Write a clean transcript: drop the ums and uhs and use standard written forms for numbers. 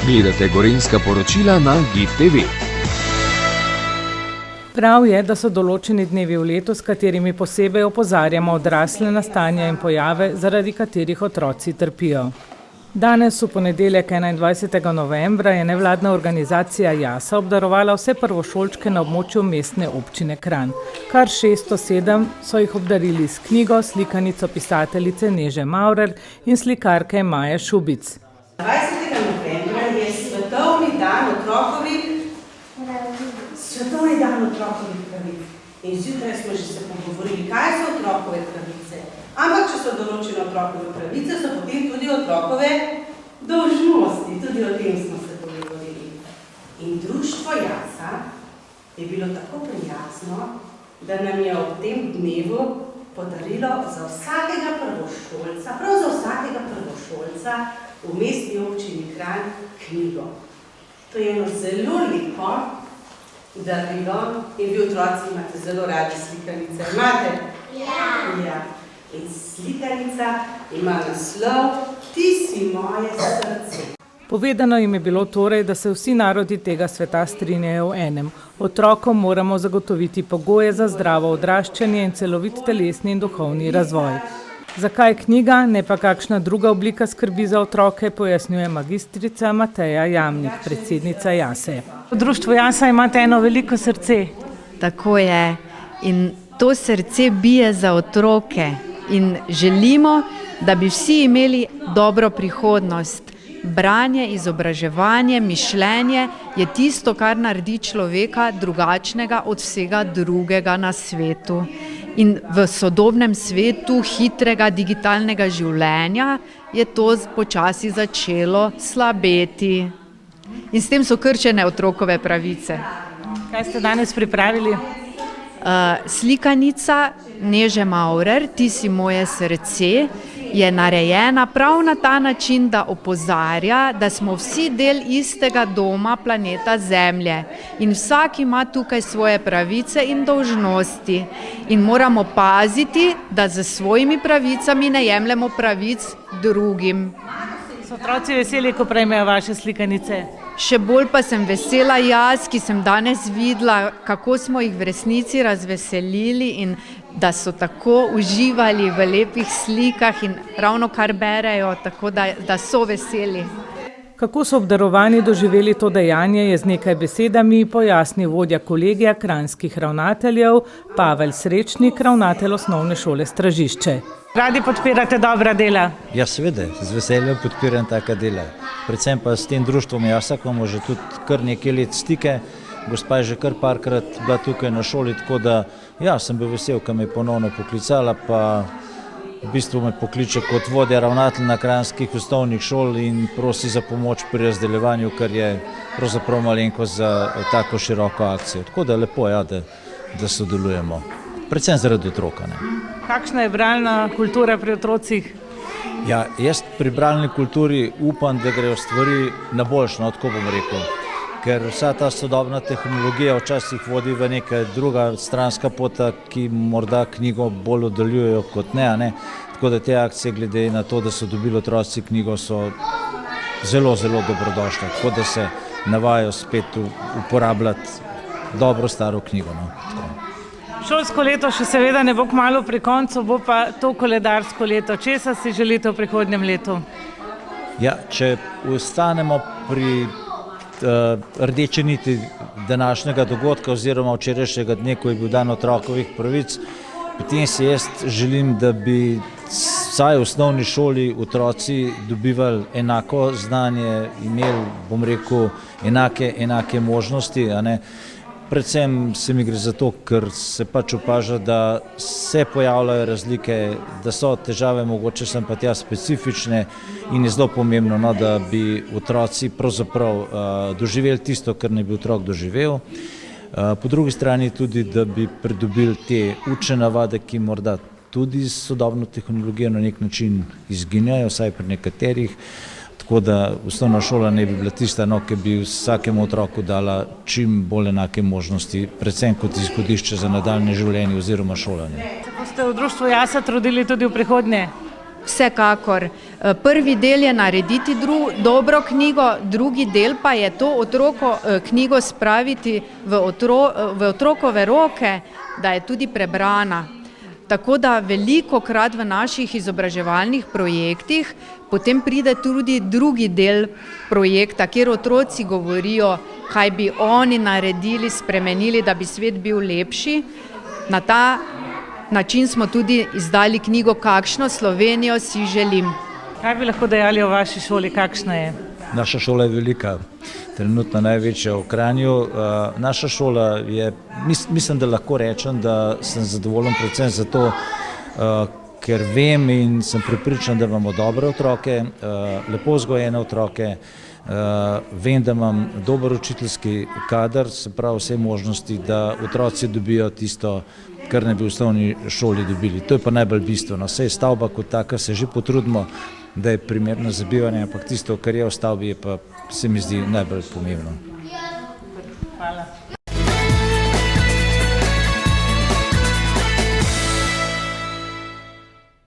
Gledate Gorenjska poročila na GID TV. Prav je, da so določeni dnevi v letu, s katerimi posebej opozarjamo odrasle na stanja in pojave, zaradi katerih otroci trpijo. Danes, v ponedeljek 21. novembra, je nevladna organizacija JASA obdarovala vse prvošolčke na območju mestne občine Kranj. Kar 607 so jih obdarili s knjigo, slikanico pisateljice Neže Maurer in slikarke Maje Šubic. 20. novembra je Svetovni dan otrokovih pravic. In zjutraj smo že se pogovorili, kaj so otrokove pravice. Ampak, če so določene otrokove pravice, so potem tudi otrokove dolžnosti. Tudi o tem smo se pogovorili. In društvo JASA je bilo tako prijazno, da nam je ob tem dnevu podarilo za vsakega prvošolca, prav za vsakega prvošolca v mestni občini Kranj knjigo. To je eno zelo lepo darilo in vi otroci imate zelo radi slikanice. Imate? Ja. In slikanica ima naslov Ti si moje srce. Povedano jim je bilo torej, da se vsi narodi tega sveta strinjajo v enem. Otrokom moramo zagotoviti pogoje za zdravo odraščanje in celovit telesni in duhovni razvoj. Zakaj knjiga, ne pa kakšna druga oblika skrbi za otroke, pojasnjuje magistrica Mateja Jamnik, predsednica JASE. V društvu JASA imate eno veliko srce. Tako je. In to srce bije za otroke. In želimo, da bi vsi imeli dobro prihodnost. Branje, izobraževanje, mišljenje je tisto, kar naredi človeka drugačnega od vsega drugega na svetu. In v sodobnem svetu hitrega digitalnega življenja je to počasi začelo slabeti. In s tem so kršene otrokove pravice. Kaj ste danes pripravili? Slikanica Neže Maurer, Ti si moje srce, je narejena prav na ta način, da opozarja, da smo vsi del istega doma, planeta Zemlje. In vsak ima tukaj svoje pravice in dolžnosti. In moramo paziti, da z svojimi pravicami ne jemljemo pravic drugim. So otroci veseli, ko prejmejo vaše slikanice? Še bolj pa sem vesela jaz, ki sem danes videla, kako smo jih v resnici razveselili in da so tako uživali v lepih slikah in ravno kar berejo, tako da so veseli. Kako so obdarovani doživeli to dejanje, je z nekaj besedami pojasnil vodja kolegija kranjskih ravnateljev Pavel Srečnik, ravnatelj osnovne šole Stražišče. Radi podpirate dobra dela? Ja, seveda, z veseljem podpiram taka dela. Predvsem pa s tem društvom JASA, ko imamo že tudi kar nekaj let stike. Gospa je že kar parkrat bila tukaj na šoli, tako da ja, sem bil vesel, ko me je ponovno poklicala, pa v bistvu me pokliče kot vodja ravnatelj na kranjskih osnovnih šol in prosi za pomoč pri razdeljevanju, kar je pravzaprav malenkost za tako široko akcijo. Tako da lepo je, da sodelujemo. Predvsem zaradi otroka. Kakšna je bralna kultura pri otrocih? Ja, jaz pri bralni kulturi upam, da grejo stvari na boljšo, tako bom rekel. Ker vsa ta sodobna tehnologija včasih vodi v neka druga stranska pota, ki morda knjigo bolj oddaljujejo kot ne. Tako da te akcije glede na to, da so dobili otroci knjigo, so zelo, zelo dobrodošle. Tako da se navajajo spet uporabljati dobro staro knjigo. Šolsko leto še seveda ne bo kmalu pri koncu, bo pa to koledarsko leto. Česa si želite v prihodnjem letu? Ja, če ostanemo pri rdeči niti današnjega dogodka oziroma včerajšnjega dne, ko je bil dan otrokovih pravic, potem si jaz želim, da bi vsaj v osnovni šoli otroci dobivali enako znanje, imeli, bom rekel, enake možnosti, Predvsem se mi gre za to, ker se pač opaža, da se pojavljajo razlike, da so težave mogoče sem pa tja specifične in je zelo pomembno, da bi otroci pravzaprav doživeli tisto, kar ne bi otrok doživel. Po drugi strani tudi, da bi pridobili te učne navade, ki morda tudi s sodobno tehnologijo na nek način izginjajo, vsaj pri nekaterih. Tako da osnovna šola ne bi bila tista, ki bi vsakemu otroku dala čim bolj enake možnosti, predvsem kot izhodišče za nadaljnje življenje oziroma šolanje. Se boste v društvu JASA trudili tudi v prihodnje? Vsekakor. Prvi del je narediti dobro knjigo, drugi del pa je to knjigo spraviti v otrokove roke, da je tudi prebrana. Tako da velikokrat v naših izobraževalnih projektih potem pride tudi drugi del projekta, kjer otroci govorijo, kaj bi oni naredili, spremenili, da bi svet bil lepši. Na ta način smo tudi izdali knjigo Kakšno Slovenijo si želim. Kaj bi lahko dejali o vaši šoli, kakšna je? Naša šola je velika, trenutno največja v Kranju. Naša šola je, mislim, da lahko rečem, da sem zadovoljen predvsem zato, ker vem in sem prepričan, da imamo dobre otroke, lepo vzgojene otroke, vem, da imam dober učiteljski kader, se pravi vse možnosti, da otroci dobijo tisto, kar ne bi v osnovni šoli dobili. To je pa najbolj bistveno. Saj stavba kot taka se že potrudimo, da je primerno za bivanje, ampak tisto, kar je v stavbi, je pa se mi zdi najbolj pomembno. Hvala.